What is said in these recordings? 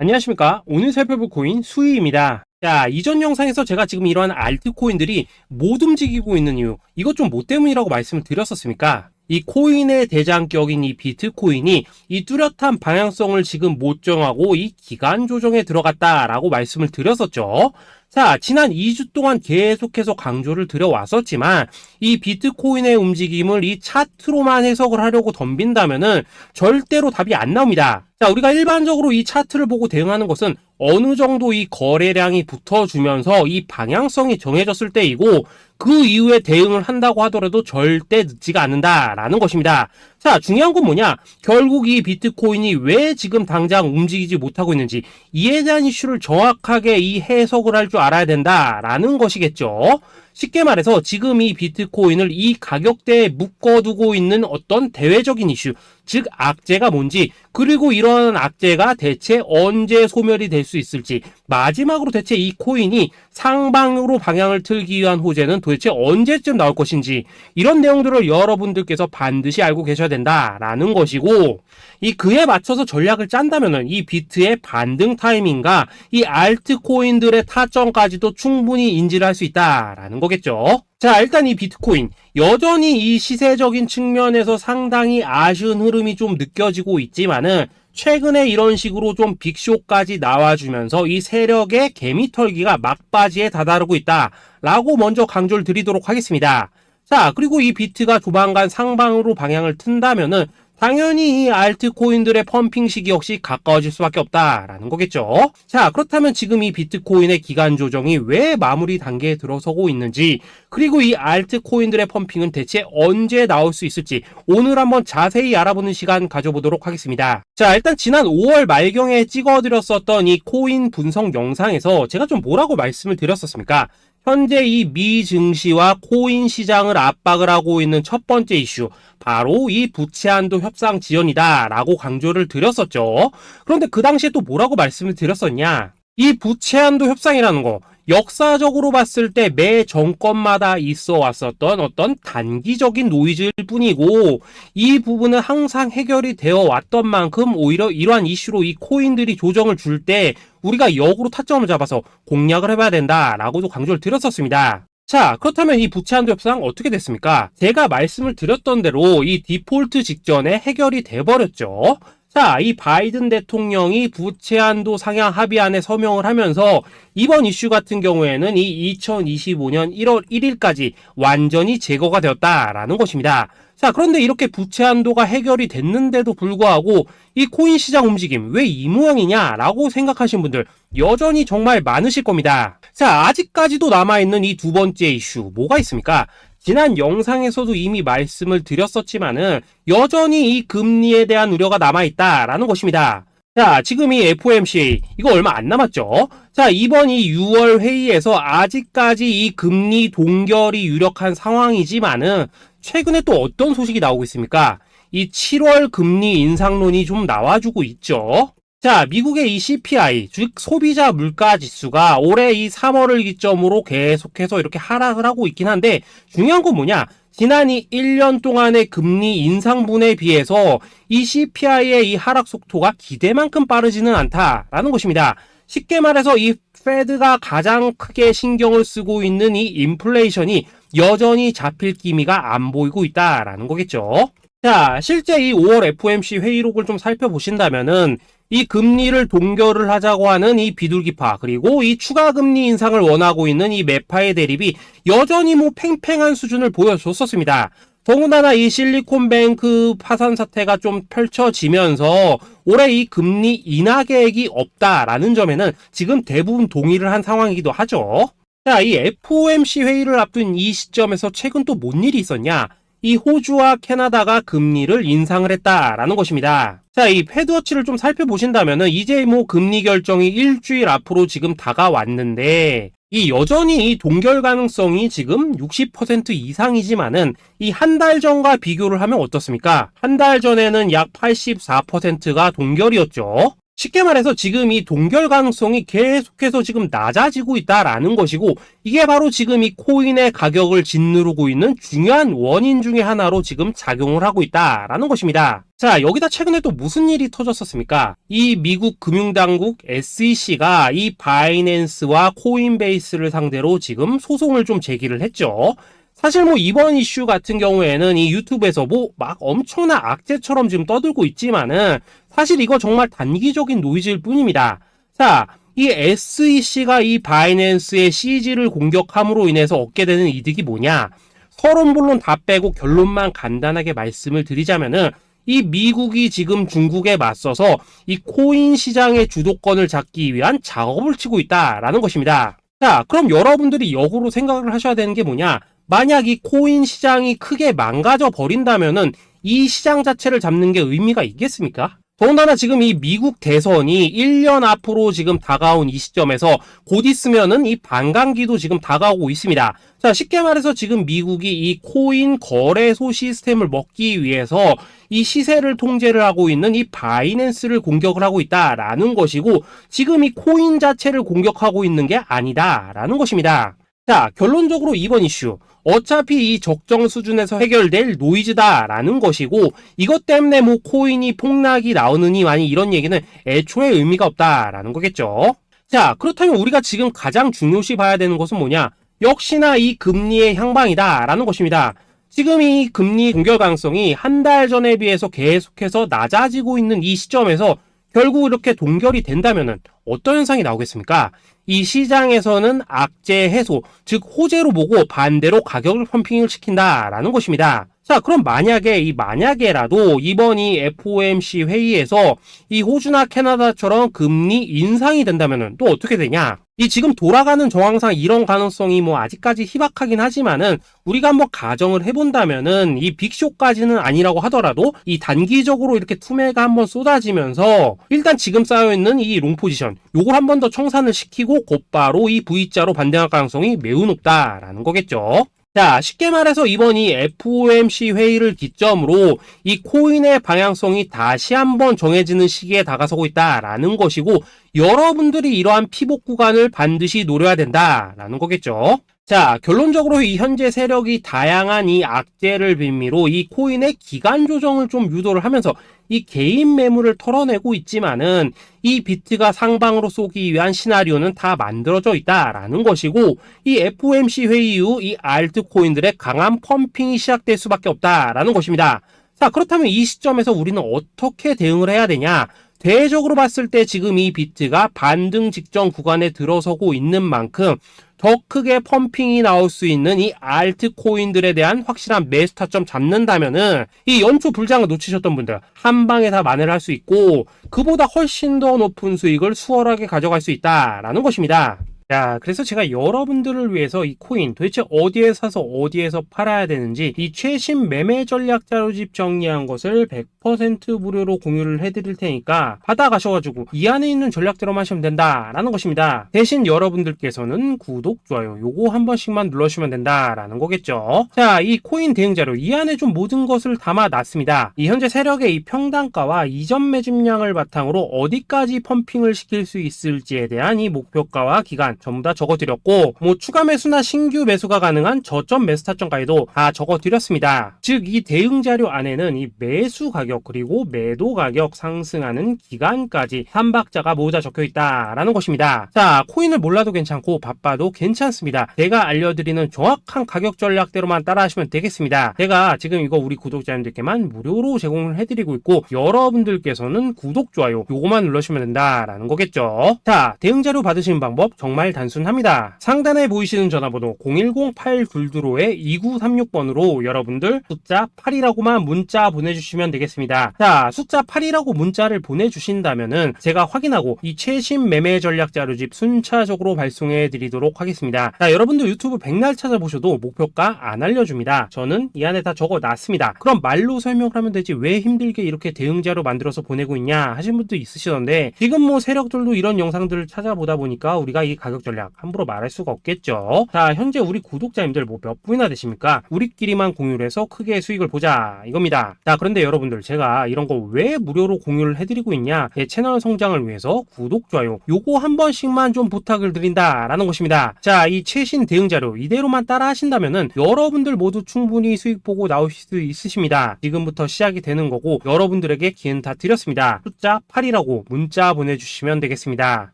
안녕하십니까. 오늘 살펴볼 코인 수희입니다. 자, 이전 영상에서 제가 지금 이러한 알트코인들이 못 움직이고 있는 이유, 이것 좀 뭐 때문이라고 말씀을 드렸었습니까? 이 코인의 대장격인 이 비트코인이 이 뚜렷한 방향성을 지금 못 정하고 이 기간 조정에 들어갔다라고 말씀을 드렸었죠. 자, 지난 2주 동안 계속해서 강조를 드려왔었지만 이 비트코인의 움직임을 이 차트로만 해석을 하려고 덤빈다면은 절대로 답이 안 나옵니다. 자, 우리가 일반적으로 이 차트를 보고 대응하는 것은 어느 정도 이 거래량이 붙어주면서 이 방향성이 정해졌을 때이고 그 이후에 대응을 한다고 하더라도 절대 늦지가 않는다라는 것입니다. 자, 중요한 건 뭐냐? 결국 이 비트코인이 왜 지금 당장 움직이지 못하고 있는지 이에 대한 이슈를 정확하게 이 해석을 할 줄 알아야 된다라는 것이겠죠. 쉽게 말해서 지금 이 비트코인을 이 가격대에 묶어두고 있는 어떤 대외적인 이슈, 즉 악재가 뭔지, 그리고 이런 악재가 대체 언제 소멸이 될 수 있을지, 마지막으로 대체 이 코인이 상방으로 방향을 틀기 위한 호재는 도대체 언제쯤 나올 것인지, 이런 내용들을 여러분들께서 반드시 알고 계셔야 된다라는 것이고, 이 그에 맞춰서 전략을 짠다면은 이 비트의 반등 타이밍과 이 알트코인들의 타점까지도 충분히 인지를 할 수 있다라는 거겠죠. 자, 일단 이 비트코인 여전히 이 시세적인 측면에서 상당히 아쉬운 흐름이 좀 느껴지고 있지만은 최근에 이런 식으로 좀 빅쇼까지 나와주면서 이 세력의 개미털기가 막바지에 다다르고 있다라고 먼저 강조를 드리도록 하겠습니다. 자, 그리고 이 비트가 조만간 상방으로 방향을 튼다면은 당연히 이 알트코인들의 펌핑 시기 역시 가까워질 수밖에 없다라는 거겠죠. 자, 그렇다면 지금 이 비트코인의 기간 조정이 왜 마무리 단계에 들어서고 있는지, 그리고 이 알트코인들의 펌핑은 대체 언제 나올 수 있을지 오늘 한번 자세히 알아보는 시간 가져보도록 하겠습니다. 자, 일단 지난 5월 말경에 찍어드렸었던 이 코인 분석 영상에서 제가 좀 뭐라고 말씀을 드렸었습니까? 현재 이 미 증시와 코인 시장을 압박을 하고 있는 첫 번째 이슈, 바로 이 부채 한도 협상 지연이다 라고 강조를 드렸었죠. 그런데 그 당시에 또 뭐라고 말씀을 드렸었냐? 이 부채 한도 협상이라는 거, 역사적으로 봤을 때 매 정권마다 있어 왔었던 어떤 단기적인 노이즈일 뿐이고, 이 부분은 항상 해결이 되어 왔던 만큼 오히려 이러한 이슈로 이 코인들이 조정을 줄 때 우리가 역으로 타점을 잡아서 공략을 해봐야 된다라고도 강조를 드렸었습니다. 자, 그렇다면 이 부채 한도 협상 어떻게 됐습니까? 제가 말씀을 드렸던 대로 이 디폴트 직전에 해결이 돼버렸죠. 자, 이 바이든 대통령이 부채 한도 상향 합의안에 서명을 하면서 이번 이슈 같은 경우에는 이 2025년 1월 1일까지 완전히 제거가 되었다라는 것입니다. 자, 그런데 이렇게 부채 한도가 해결이 됐는데도 불구하고 이 코인 시장 움직임 왜 이 모양이냐라고 생각하시는 분들 여전히 정말 많으실 겁니다. 자, 아직까지도 남아있는 이 두 번째 이슈 뭐가 있습니까? 지난 영상에서도 이미 말씀을 드렸었지만은 여전히 이 금리에 대한 우려가 남아있다라는 것입니다. 자, 지금 이 FOMC 이거 얼마 안 남았죠? 자, 이번 이 6월 회의에서 아직까지 이 금리 동결이 유력한 상황이지만은 최근에 또 어떤 소식이 나오고 있습니까? 이 7월 금리 인상론이 좀 나와주고 있죠. 자, 미국의 이 CPI, 즉 소비자 물가 지수가 올해 이 3월을 기점으로 계속해서 이렇게 하락을 하고 있긴 한데 중요한 건 뭐냐? 지난 이 1년 동안의 금리 인상분에 비해서 이 CPI의 이 하락 속도가 기대만큼 빠르지는 않다라는 것입니다. 쉽게 말해서 이 페드가 가장 크게 신경을 쓰고 있는 이 인플레이션이 여전히 잡힐 기미가 안 보이고 있다라는 거겠죠. 자, 실제 이 5월 FOMC 회의록을 좀 살펴보신다면은 이 금리를 동결을 하자고 하는 이 비둘기파, 그리고 이 추가 금리 인상을 원하고 있는 이 매파의 대립이 여전히 뭐 팽팽한 수준을 보여줬었습니다. 더군다나 이 실리콘뱅크 파산 사태가 좀 펼쳐지면서 올해 이 금리 인하 계획이 없다라는 점에는 지금 대부분 동의를 한 상황이기도 하죠. 자, 이 FOMC 회의를 앞둔 이 시점에서 최근 또 뭔 일이 있었냐? 이 호주와 캐나다가 금리를 인상을 했다라는 것입니다. 자, 이 패드워치를 좀 살펴보신다면은 이제 뭐 금리 결정이 일주일 앞으로 지금 다가왔는데 이 여전히 이 동결 가능성이 지금 60% 이상이지만은 이 한 달 전과 비교를 하면 어떻습니까? 한 달 전에는 약 84%가 동결이었죠. 쉽게 말해서 지금 이 동결 가능성이 계속해서 지금 낮아지고 있다라는 것이고, 이게 바로 지금 이 코인의 가격을 짓누르고 있는 중요한 원인 중에 하나로 지금 작용을 하고 있다라는 것입니다. 자, 여기다 최근에 또 무슨 일이 터졌었습니까? 이 미국 금융당국 SEC가 이 바이낸스와 코인베이스를 상대로 지금 소송을 좀 제기를 했죠. 사실 뭐 이번 이슈 같은 경우에는 이 유튜브에서 뭐 막 엄청난 악재처럼 지금 떠들고 있지만은 사실 이거 정말 단기적인 노이즈일 뿐입니다. 자, 이 SEC가 이 바이낸스의 CG를 공격함으로 인해서 얻게 되는 이득이 뭐냐? 서론본론 다 빼고 결론만 간단하게 말씀을 드리자면은, 이 미국이 지금 중국에 맞서서 이 코인 시장의 주도권을 잡기 위한 작업을 치고 있다라는 것입니다. 자, 그럼 여러분들이 역으로 생각을 하셔야 되는 게 뭐냐? 만약 이 코인 시장이 크게 망가져 버린다면은 이 시장 자체를 잡는 게 의미가 있겠습니까? 더군다나 지금 이 미국 대선이 1년 앞으로 지금 다가온 이 시점에서 곧 있으면은 이 반감기도 지금 다가오고 있습니다. 자, 쉽게 말해서 지금 미국이 이 코인 거래소 시스템을 먹기 위해서 이 시세를 통제를 하고 있는 이 바이낸스를 공격을 하고 있다라는 것이고, 지금 이 코인 자체를 공격하고 있는 게 아니다라는 것입니다. 자, 결론적으로 이번 이슈, 어차피 이 적정 수준에서 해결될 노이즈다라는 것이고, 이것 때문에 뭐 코인이 폭락이 나오느니 많이 이런 얘기는 애초에 의미가 없다라는 거겠죠. 자, 그렇다면 우리가 지금 가장 중요시 봐야 되는 것은 뭐냐? 역시나 이 금리의 향방이다라는 것입니다. 지금 이 금리 동결 가능성이 한 달 전에 비해서 계속해서 낮아지고 있는 이 시점에서 결국 이렇게 동결이 된다면은 어떤 현상이 나오겠습니까? 이 시장에서는 악재 해소, 즉 호재로 보고 반대로 가격을 펌핑을 시킨다라는 것입니다. 자, 그럼 만약에라도 이번 이 FOMC 회의에서 이 호주나 캐나다처럼 금리 인상이 된다면은 또 어떻게 되냐? 이 지금 돌아가는 정황상 이런 가능성이 뭐 아직까지 희박하긴 하지만은, 우리가 한번 가정을 해본다면은 이 빅쇼까지는 아니라고 하더라도 이 단기적으로 이렇게 투매가 한번 쏟아지면서 일단 지금 쌓여있는 이 롱 포지션 요걸 한 번 더 청산을 시키고 곧바로 이 V자로 반등할 가능성이 매우 높다라는 거겠죠. 자, 쉽게 말해서 이번 이 FOMC 회의를 기점으로 이 코인의 방향성이 다시 한번 정해지는 시기에 다가서고 있다라는 것이고, 여러분들이 이러한 피복 구간을 반드시 노려야 된다라는 거겠죠. 자, 결론적으로 이 현재 세력이 다양한 이 악재를 빌미로 이 코인의 기간 조정을 좀 유도를 하면서 이 개인 매물을 털어내고 있지만은, 이 비트가 상방으로 쏘기 위한 시나리오는 다 만들어져 있다라는 것이고, 이 FOMC 회의 이후 이 알트코인들의 강한 펌핑이 시작될 수밖에 없다라는 것입니다. 자, 그렇다면 이 시점에서 우리는 어떻게 대응을 해야 되냐? 대외적으로 봤을 때 지금 이 비트가 반등 직전 구간에 들어서고 있는 만큼 더 크게 펌핑이 나올 수 있는 이 알트코인들에 대한 확실한 매수 타점 잡는다면은 이 연초 불장을 놓치셨던 분들 한 방에 다 만회를 할 수 있고, 그보다 훨씬 더 높은 수익을 수월하게 가져갈 수 있다라는 것입니다. 자, 그래서 제가 여러분들을 위해서 이 코인 도대체 어디에 사서 어디에서 팔아야 되는지 이 최신 매매 전략 자료집 정리한 것을 100% 무료로 공유를 해드릴 테니까 받아가셔가지고 이 안에 있는 전략대로만 하시면 된다라는 것입니다. 대신 여러분들께서는 구독, 좋아요 요거 한 번씩만 눌러주시면 된다라는 거겠죠. 자, 이 코인 대응 자료 이 안에 좀 모든 것을 담아놨습니다. 이 현재 세력의 이 평단가와 이전 매집량을 바탕으로 어디까지 펌핑을 시킬 수 있을지에 대한 이 목표가와 기간 전부 다 적어드렸고, 뭐 추가 매수나 신규 매수가 가능한 저점 매수 타점까지도 다 적어드렸습니다. 즉 이 대응 자료 안에는 이 매수 가격 그리고 매도 가격 상승하는 기간까지 3박자가 모두 다 적혀있다라는 것입니다. 자, 코인을 몰라도 괜찮고 바빠도 괜찮습니다. 제가 알려드리는 정확한 가격 전략대로만 따라하시면 되겠습니다. 제가 지금 이거 우리 구독자님들께만 무료로 제공을 해드리고 있고, 여러분들께서는 구독, 좋아요 요거만 눌러주시면 된다라는 거겠죠. 자, 대응 자료 받으시는 방법 정말 단순합니다. 상단에 보이시는 전화번호 010-822-2936번으로 여러분들 숫자 8이라고만 문자 보내주시면 되겠습니다. 자, 숫자 8이라고 문자를 보내주신다면은 제가 확인하고 이 최신 매매 전략 자료집 순차적으로 발송해 드리도록 하겠습니다. 자, 여러분들 유튜브 백날 찾아보셔도 목표가 안 알려줍니다. 저는 이 안에 다 적어놨습니다. 그럼 말로 설명을 하면 되지 왜 힘들게 이렇게 대응 자료 만들어서 보내고 있냐 하신 분도 있으시던데, 지금 뭐 세력들도 이런 영상들을 찾아보다 보니까 우리가 이 가격 가격 전략 함부로 말할 수가 없겠죠. 자, 현재 우리 구독자님들 뭐 몇 분이나 되십니까? 우리끼리만 공유를 해서 크게 수익을 보자 이겁니다. 자, 그런데 여러분들 제가 이런 거 왜 무료로 공유를 해드리고 있냐? 제 채널 성장을 위해서 구독, 좋아요 요거 한 번씩만 좀 부탁을 드린다라는 것입니다. 자, 이 최신 대응 자료 이대로만 따라 하신다면은 여러분들 모두 충분히 수익 보고 나오실 수 있으십니다. 지금부터 시작이 되는 거고 여러분들에게 기회는 다 드렸습니다. 숫자 8이라고 문자 보내주시면 되겠습니다.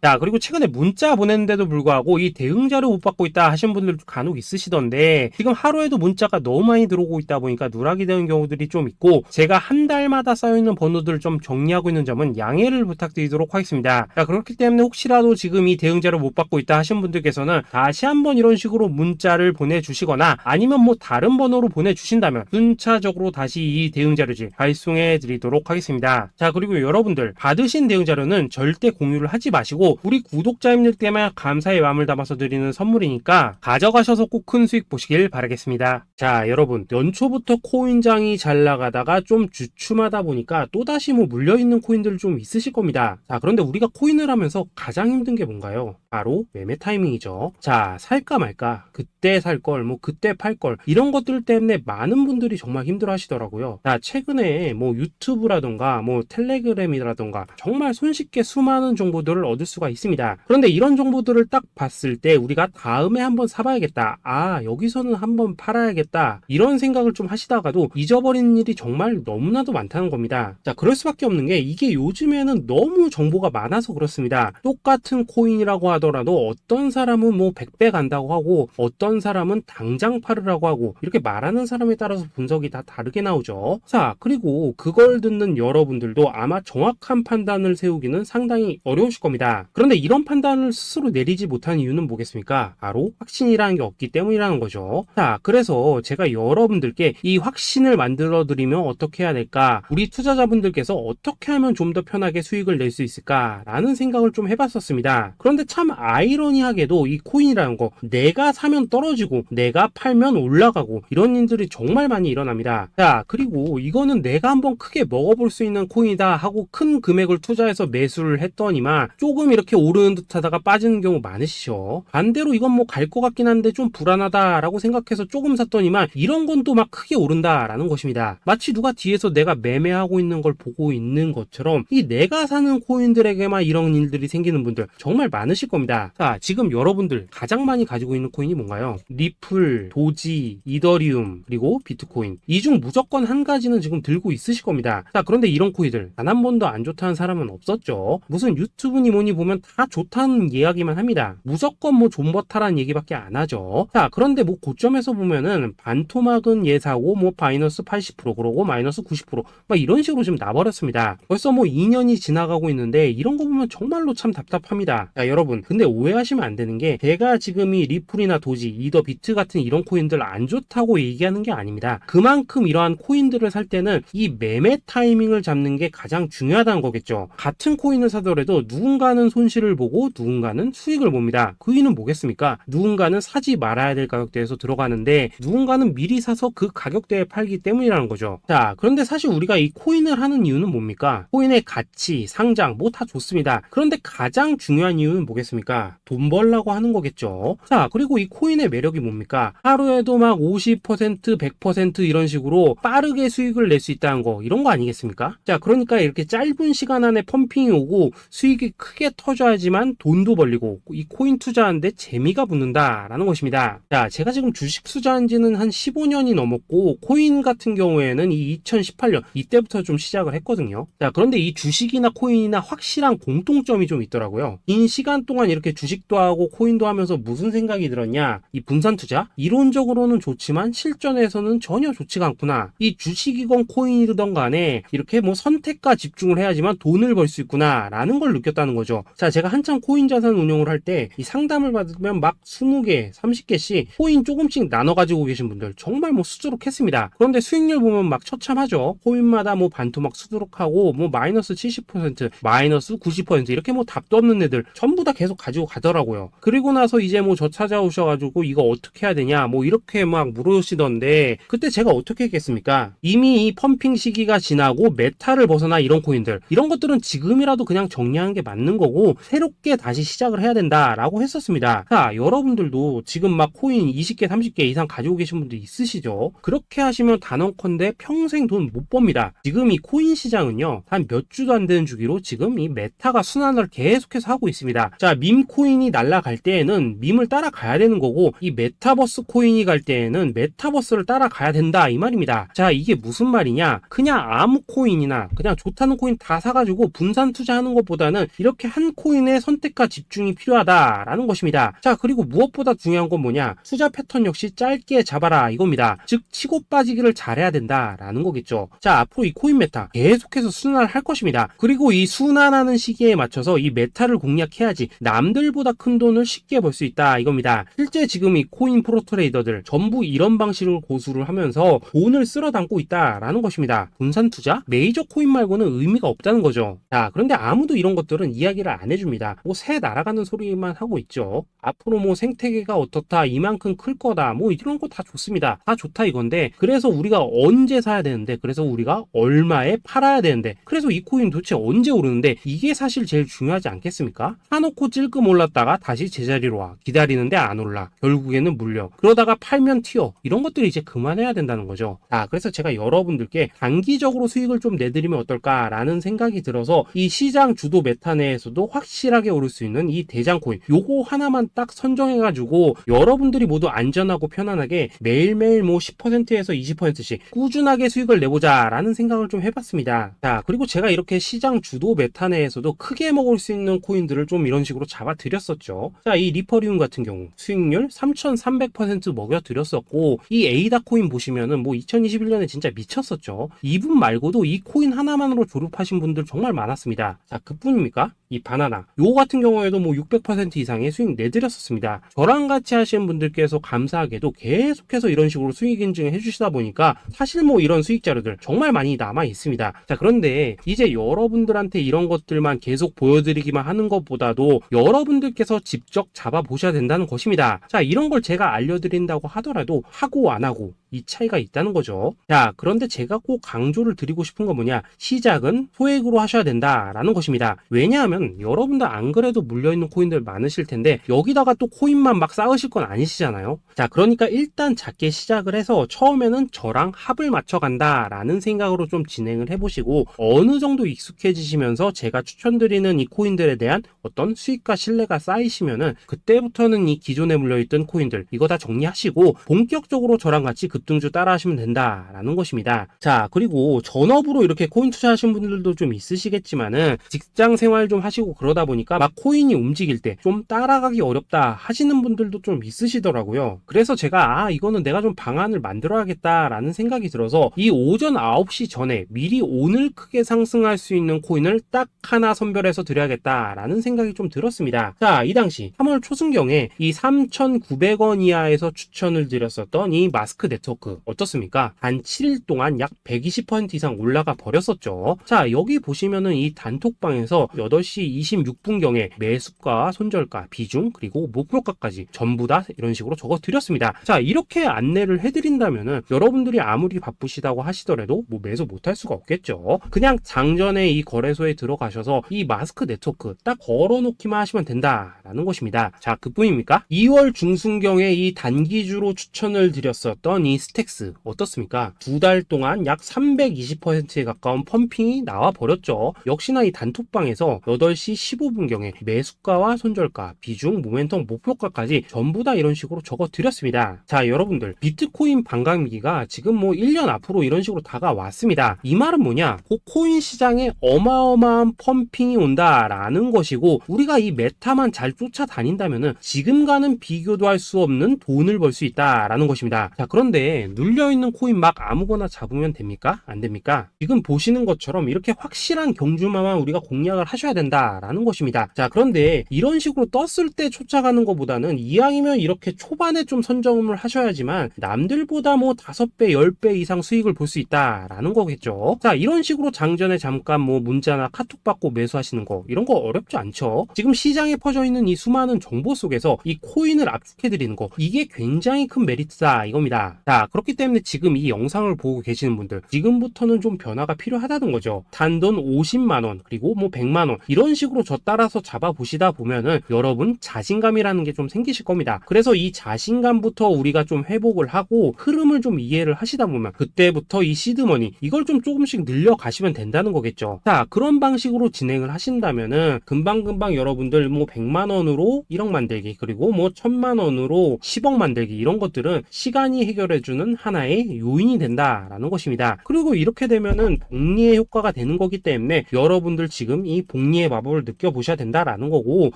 자, 그리고 최근에 문자 보냈는데도 불구하고 이 대응 자료 못 받고 있다 하신 분들도 간혹 있으시던데 지금 하루에도 문자가 너무 많이 들어오고 있다 보니까 누락이 되는 경우들이 좀 있고 제가 한 달마다 쌓여있는 번호들을 좀 정리하고 있는 점은 양해를 부탁드리도록 하겠습니다. 자, 그렇기 때문에 혹시라도 지금 이 대응 자료 못 받고 있다 하신 분들께서는 다시 한번 이런 식으로 문자를 보내주시거나 아니면 뭐 다른 번호로 보내주신다면 순차적으로 다시 이 대응 자료지 발송해 드리도록 하겠습니다. 자, 그리고 여러분들 받으신 대응 자료는 절대 공유를 하지 마시고 우리 구독자님들 때문에 감사의 마음을 담아서 드리는 선물이니까 가져가셔서 꼭 큰 수익 보시길 바라겠습니다. 자, 여러분 연초부터 코인장이 잘 나가다가 좀 주춤하다 보니까 또다시 뭐 물려있는 코인들 좀 있으실 겁니다. 자, 그런데 우리가 코인을 하면서 가장 힘든 게 뭔가요? 바로 매매 타이밍이죠. 자, 살까 말까, 그때 살 걸, 뭐 그때 팔 걸, 이런 것들 때문에 많은 분들이 정말 힘들어 하시더라고요. 자, 최근에 뭐 유튜브라던가 뭐 텔레그램이라던가 정말 손쉽게 수많은 정보들을 얻을 수가 있습니다. 그런데 이런 정보들을 딱 봤을 때 우리가 다음에 한번 사봐야겠다, 아 여기서는 한번 팔아야겠다, 이런 생각을 좀 하시다가도 잊어버리는 일이 정말 너무나도 많다는 겁니다. 자, 그럴 수밖에 없는 게 이게 요즘에는 너무 정보가 많아서 그렇습니다. 똑같은 코인이라고 하더라도 어떤 사람은 뭐 100배 간다고 하고 어떤 사람은 당장 팔으라고 하고 이렇게 말하는 사람에 따라서 분석이 다 다르게 나오죠. 자, 그리고 그걸 듣는 여러분들도 아마 정확한 판단을 세우기는 상당히 어려우실 겁니다. 그런데 이런 판단을 스스로 내리지 못한 이유는 뭐겠습니까? 바로 확신이라는 게 없기 때문이라는 거죠. 자, 그래서 제가 여러분들께 이 확신을 만들어 드리면 어떻게 해야 될까? 우리 투자자분들께서 어떻게 하면 좀 더 편하게 수익을 낼 수 있을까라는 생각을 좀 해봤었습니다. 그런데 참 아이러니하게도 이 코인이라는 거 내가 사면 떨어지고 내가 팔면 올라가고 이런 일들이 정말 많이 일어납니다. 자, 그리고 이거는 내가 한번 크게 먹어볼 수 있는 코인이다 하고 큰 금액을 투자해서 매수를 했더니만 조금 이렇게 오르는 듯 하다가 빠지는 경우 많으시죠. 반대로 이건 뭐 갈 것 같긴 한데 좀 불안하다라고 생각해서 조금 샀더니만 이런 건 또 막 크게 오른다라는 것입니다. 마치 누가 뒤에서 내가 매매하고 있는 걸 보고 있는 것처럼 이 내가 사는 코인들에게만 이런 일들이 생기는 분들 정말 많으실 겁니다. 자, 지금 여러분들 가장 많이 가지고 있는 코인이 뭔가요? 리플, 도지, 이더리움, 그리고 비트코인. 이 중 무조건 한 가지는 지금 들고 있으실 겁니다. 자, 그런데 이런 코인들 단 한 번도 안 좋다는 사람은 없었죠. 무슨 유튜브니 뭐니 보면 다 좋다는 이야기만 합니다. 무조건 뭐 존버타라는 얘기밖에 안 하죠. 자, 그런데 뭐 고점에서 보면은 반토막은 예사고 뭐 마이너스 80% 그러고 마이너스 90%막 이런 식으로 지금 나버렸습니다. 벌써 뭐 2년이 지나가고 있는데 이런 거 보면 정말로 참 답답합니다. 자, 여러분 근데 오해하시면 안 되는 게 제가 지금 이 리플이나 도지, 이더, 비트 같은 이런 코인들 안 좋다고 얘기하는 게 아닙니다. 그만큼 이러한 코인들을 살 때는 이 매매 타이밍을 잡는 게 가장 중요하다는 거겠죠. 같은 코인을 사더라도 누군가는 손실을 보고 누군가는 수익을 봅니다. 그 이유는 뭐겠습니까? 누군가는 사지 말아야 될 가격대에서 들어가는데 누군가는 미리 사서 그 가격대에 팔기 때문이라는 거죠. 자, 그런데 사실 우리가 이 코인을 하는 이유는 뭡니까? 코인의 가치, 상장 뭐 다 좋습니다. 그런데 가장 중요한 이유는 뭐겠습니까? 돈 벌라고 하는 거겠죠. 자, 그리고 이 코인의 매력이 뭡니까? 하루에도 막 50%, 100% 이런 식으로 빠르게 수익을 낼 수 있다는 거, 이런 거 아니겠습니까? 자, 그러니까 이렇게 짧은 시간 안에 펌핑이 오고 수익이 크게 터져야지만 돈도 벌리고 이 코인 투자하는데 재미가 붙는다라는 것입니다. 자, 제가 지금 주식 투자한 지는 한 15년이 넘었고 코인 같은 경우에는 이 2018년 이때부터 좀 시작을 했거든요. 자, 그런데 이 주식이나 코인이나 확실한 공통점이 좀 있더라고요. 긴 시간 동안 이렇게 주식도 하고 코인도 하면서 무슨 생각이 들었냐? 이 분산 투자? 이론적으로는 좋지만 실전에서는 전혀 좋지가 않구나. 이 주식이건 코인이든 간에 이렇게 뭐 선택과 집중을 해야지만 돈을 벌 수 있구나 라는 걸 느꼈다는 거죠. 자, 제가 한창 코인 자산 운용을 할 때 이 상담을 받으면 막 20개, 30개씩 코인 조금씩 나눠 가지고 계신 분들 정말 뭐 수두룩했습니다. 그런데 수익률 보면 막 처참하죠. 코인마다 뭐 반토막 수두룩하고 뭐 마이너스 70%, 마이너스 90% 이렇게 뭐 답도 없는 애들 전부 다 계속 계속 가지고 가더라고요. 그리고 나서 이제 뭐 저 찾아오셔가지고 이거 어떻게 해야 되냐 뭐 이렇게 막 물으시던데, 그때 제가 어떻게 했겠습니까? 이미 이 펌핑 시기가 지나고 메타를 벗어나 이런 코인들, 이런 것들은 지금이라도 그냥 정리하는 게 맞는 거고 새롭게 다시 시작을 해야 된다라고 했었습니다. 자, 여러분들도 지금 막 코인 20개 30개 이상 가지고 계신 분들 있으시죠? 그렇게 하시면 단언컨대 평생 돈 못 법니다. 지금 이 코인 시장은요, 한 몇 주도 안 되는 주기로 지금 이 메타가 순환을 계속해서 하고 있습니다. 자, 밈 코인이 날아갈 때에는 밈을 따라가야 되는 거고, 이 메타버스 코인이 갈 때에는 메타버스를 따라가야 된다 이 말입니다. 자, 이게 무슨 말이냐? 그냥 아무 코인이나 그냥 좋다는 코인 다 사가지고 분산 투자하는 것보다는 이렇게 한 코인의 선택과 집중이 필요하다라는 것입니다. 자, 그리고 무엇보다 중요한 건 뭐냐? 투자 패턴 역시 짧게 잡아라 이겁니다. 즉 치고 빠지기를 잘해야 된다라는 거겠죠. 자, 앞으로 이 코인 메타 계속해서 순환할 것입니다. 그리고 이 순환하는 시기에 맞춰서 이 메타를 공략해야지 남들보다 큰 돈을 쉽게 벌 수 있다 이겁니다. 실제 지금 이 코인 프로 트레이더들 전부 이런 방식으로 고수를 하면서 돈을 쓸어 담고 있다라는 것입니다. 분산 투자? 메이저 코인 말고는 의미가 없다는 거죠. 자, 그런데 아무도 이런 것들은 이야기를 안 해줍니다. 뭐 새 날아가는 소리만 하고 있죠. 앞으로 뭐 생태계가 어떻다, 이만큼 클 거다, 뭐 이런 거 다 좋습니다. 다 좋다 이건데, 그래서 우리가 언제 사야 되는데, 그래서 우리가 얼마에 팔아야 되는데, 그래서 이 코인 도대체 언제 오르는데, 이게 사실 제일 중요하지 않겠습니까? 사놓고 찔끔 올랐다가 다시 제자리로 와, 기다리는데 안 올라, 결국에는 물려, 그러다가 팔면 튀어, 이런 것들이 이제 그만해야 된다는 거죠. 자, 그래서 제가 여러분들께 단기적으로 수익을 좀 내드리면 어떨까라는 생각이 들어서 이 시장 주도 메타 내에서도 확실하게 오를 수 있는 이 대장 코인, 요거 하나만 딱 선정해가지고 여러분들이 모두 안전하고 편안하게 매일매일 뭐 10%에서 20%씩 꾸준하게 수익을 내보자 라는 생각을 좀 해봤습니다. 자, 그리고 제가 이렇게 시장 주도 메타 내에서도 크게 먹을 수 있는 코인들을 좀 이런 식으로 잡아드렸었죠. 자, 이 리퍼리움 같은 경우 수익률 3300% 먹여드렸었고, 이 에이다 코인 보시면은 뭐 2021년에 진짜 미쳤었죠. 이분 말고도 이 코인 하나만으로 졸업하신 분들 정말 많았습니다. 자, 그뿐입니까? 이 바나나 요 같은 경우에도 뭐 600% 이상의 수익 내드렸었습니다. 저랑 같이 하시는 분들께서 감사하게도 계속해서 이런 식으로 수익 인증을 해주시다 보니까 사실 뭐 이런 수익 자료들 정말 많이 남아 있습니다. 자, 그런데 이제 여러분들한테 이런 것들만 계속 보여드리기만 하는 것보다도 여러분들께서 직접 잡아보셔야 된다는 것입니다. 자, 이런 걸 제가 알려드린다고 하더라도 하고 안 하고 이 차이가 있다는 거죠. 자, 그런데 제가 꼭 강조를 드리고 싶은 건 뭐냐? 시작은 소액으로 하셔야 된다라는 것입니다. 왜냐하면 여러분들 안 그래도 물려있는 코인들 많으실 텐데 여기다가 또 코인만 막 쌓으실 건 아니시잖아요. 자, 그러니까 일단 작게 시작을 해서 처음에는 저랑 합을 맞춰간다라는 생각으로 좀 진행을 해보시고, 어느 정도 익숙해지시면서 제가 추천드리는 이 코인들에 대한 어떤 수익과 신뢰가 쌓이시면은 그때부터는 이 기존에 물려있던 코인들 이거 다 정리하시고 본격적으로 저랑 같이 급등주 따라 하시면 된다라는 것입니다. 자, 그리고 전업으로 이렇게 코인 투자하신 분들도 좀 있으시겠지만은 직장 생활 좀 하시고 그러다 보니까 막 코인이 움직일 때 좀 따라가기 어렵다 하시는 분들도 좀 있으시더라고요. 그래서 제가 이거는 내가 좀 방안을 만들어야겠다라는 생각이 들어서 이 오전 9시 전에 미리 오늘 크게 상승할 수 있는 코인을 딱 하나 선별해서 드려야겠다라는 생각이 좀 들었습니다. 자, 이 당시 3월 초순경에 이 3,900원 이하에서 추천을 드렸었던 이 마스크 네트워크 어떻습니까? 단 7일 동안 약 120% 이상 올라가 버렸었죠. 자, 여기 보시면은 이 단톡방에서 8시 26분경에 매수가, 손절가, 비중, 그리고 목표가까지 전부 다 이런 식으로 적어 드렸습니다. 자, 이렇게 안내를 해드린다면은 여러분들이 아무리 바쁘시다고 하시더라도 뭐 매수 못할 수가 없겠죠. 그냥 장전에 이 거래소에 들어가셔서 이 마스크 네트워크 딱 걸어놓기만 하시면 된다라는 것입니다. 자, 그뿐입니까? 2월 중순경에 이 단기주로 추천을 드렸었던 이 스택스 어떻습니까? 2달 동안 약 320%에 가까운 펌핑이 나와 버렸죠. 역시나 이 단톡방에서 8시 15분경에 매수가와 손절가, 비중, 모멘텀, 목표가까지 전부 다 이런 식으로 적어 드렸습니다. 자, 여러분들 비트코인 반감기가 지금 뭐 1년 앞으로 이런 식으로 다가왔습니다. 이 말은 뭐냐? 코인 시장에 어마어마한 펌핑이 온다라는 것이고, 우리가 이 메타만 잘 쫓아다닌다면은 지금과는 비교도 할 수 없는 돈을 벌 수 있다라는 것입니다. 자, 그런데 눌려있는 코인 막 아무거나 잡으면 됩니까? 안 됩니까? 지금 보시는 것처럼 이렇게 확실한 경주마만 우리가 공략을 하셔야 된다 된다라는 것입니다. 자, 그런데 이런 식으로 떴을 때 쫓아가는 것보다는 이왕이면 이렇게 초반에 좀 선점을 하셔야지만 남들보다 뭐 5배, 10배 이상 수익을 볼 수 있다라는 거겠죠. 자, 이런 식으로 장전에 잠깐 뭐 문자나 카톡 받고 매수하시는 거, 이런 거 어렵지 않죠. 지금 시장에 퍼져 있는 이 수많은 정보 속에서 이 코인을 압축해드리는 거, 이게 굉장히 큰 메리트다 이겁니다. 자, 그렇기 때문에 지금 이 영상을 보고 계시는 분들, 지금부터는 좀 변화가 필요하다는 거죠. 단돈 50만원, 그리고 뭐 100만원, 이런 식으로 저 따라서 잡아보시다 보면은 여러분 자신감이라는 게 좀 생기실 겁니다. 그래서 이 자신감부터 우리가 좀 회복을 하고 흐름을 좀 이해를 하시다 보면 그때부터 이 시드머니, 이걸 좀 조금씩 늘려가시면 된다는 거겠죠. 자, 그런 방식으로 진행을 하신다면은 금방금방 여러분들 뭐 100만원으로 1억 만들기, 그리고 뭐 1000만원으로 10억 만들기, 이런 것들은 시간이 해결해주는 하나의 요인이 된다라는 것입니다. 그리고 이렇게 되면은 복리의 효과가 되는 거기 때문에 여러분들 지금 이 복리의 마법을 느껴보셔야 된다라는 거고,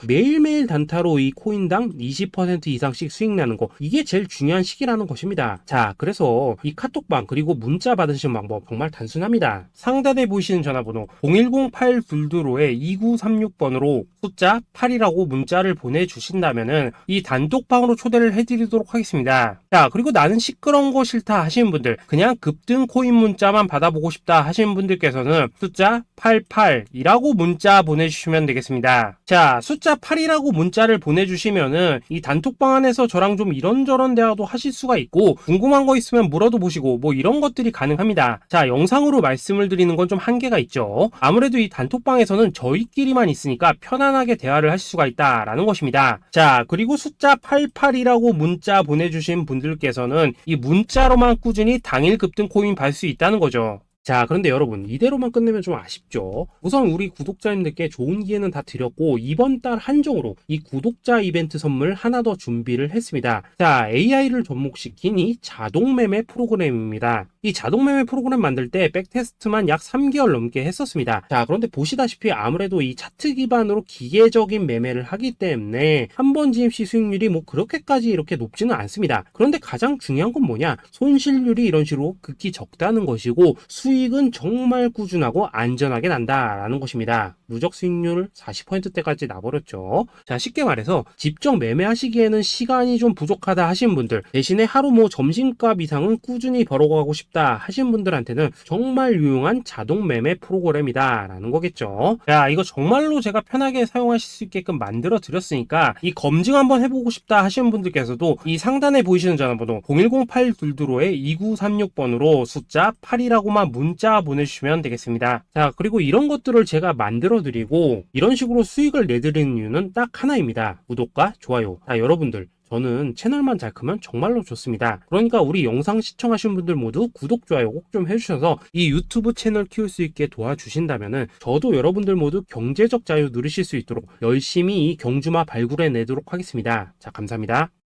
매일매일 단타로 이 코인당 20% 이상씩 수익 나는 거, 이게 제일 중요한 시기라는 것입니다. 자, 그래서 이 카톡방 그리고 문자 받으시는 방법 정말 단순합니다. 상단에 보이시는 전화번호 010-822-2936번으로 숫자 8이라고 문자를 보내주신다면은 이 단톡방으로 초대를 해드리도록 하겠습니다. 자, 그리고 나는 시끄러운 거 싫다 하시는 분들, 그냥 급등 코인 문자만 받아보고 싶다 하시는 분들께서는 숫자 88이라고 문자 보내주시면 되겠습니다. 자, 숫자 8이라고 문자를 보내주시면은 이 단톡방 안에서 저랑 좀 이런저런 대화도 하실 수가 있고, 궁금한 거 있으면 물어도 보시고 뭐 이런 것들이 가능합니다. 자, 영상으로 말씀을 드리는 건 좀 한계가 있죠. 아무래도 이 단톡방에서는 저희끼리만 있으니까 편안하게 대화를 하실 수가 있다라는 것입니다. 자, 그리고 숫자 88이라고 문자 보내주신 분들께서는 이 문자로만 꾸준히 당일 급등 코인 받을 수 있다는 거죠. 자, 그런데 여러분, 이대로만 끝내면 좀 아쉽죠. 우선 우리 구독자님들께 좋은 기회는 다 드렸고, 이번 달 한정으로 이 구독자 이벤트 선물 하나 더 준비를 했습니다. 자, AI를 접목시킨 이 자동매매 프로그램입니다. 이 자동매매 프로그램 만들 때 백테스트만 약 3개월 넘게 했었습니다. 자, 그런데 보시다시피 아무래도 이 차트 기반으로 기계적인 매매를 하기 때문에 한 번 진입 시 수익률이 뭐 그렇게까지 이렇게 높지는 않습니다. 그런데 가장 중요한 건 뭐냐? 손실률이 이런 식으로 극히 적다는 것이고, 수익은 정말 꾸준하고 안전하게 난다라는 것입니다. 누적 수익률 40%대까지 나버렸죠. 자, 쉽게 말해서 직접 매매하시기에는 시간이 좀 부족하다 하시는 분들, 대신에 하루 뭐 점심값 이상은 꾸준히 벌어가고 싶다 하시는 분들한테는 정말 유용한 자동 매매 프로그램이다 라는 거겠죠. 자, 이거 정말로 제가 편하게 사용하실 수 있게끔 만들어 드렸으니까 이 검증 한번 해보고 싶다 하시는 분들께서도 이 상단에 보이시는 전화번호 010-822-2936번으로 숫자 8이라고만 문자 보내주시면 되겠습니다. 자, 그리고 이런 것들을 제가 만들어 드리고 이런 식으로 수익을 내드리는 이유는 딱 하나입니다. 구독과 좋아요. 자, 여러분들, 저는 채널만 잘 크면 정말로 좋습니다. 그러니까 우리 영상 시청하신 분들 모두 구독, 좋아요 꼭 좀 해주셔서 이 유튜브 채널 키울 수 있게 도와주신다면은 저도 여러분들 모두 경제적 자유 누리실 수 있도록 열심히 이 경주마 발굴해 내도록 하겠습니다. 자, 감사합니다.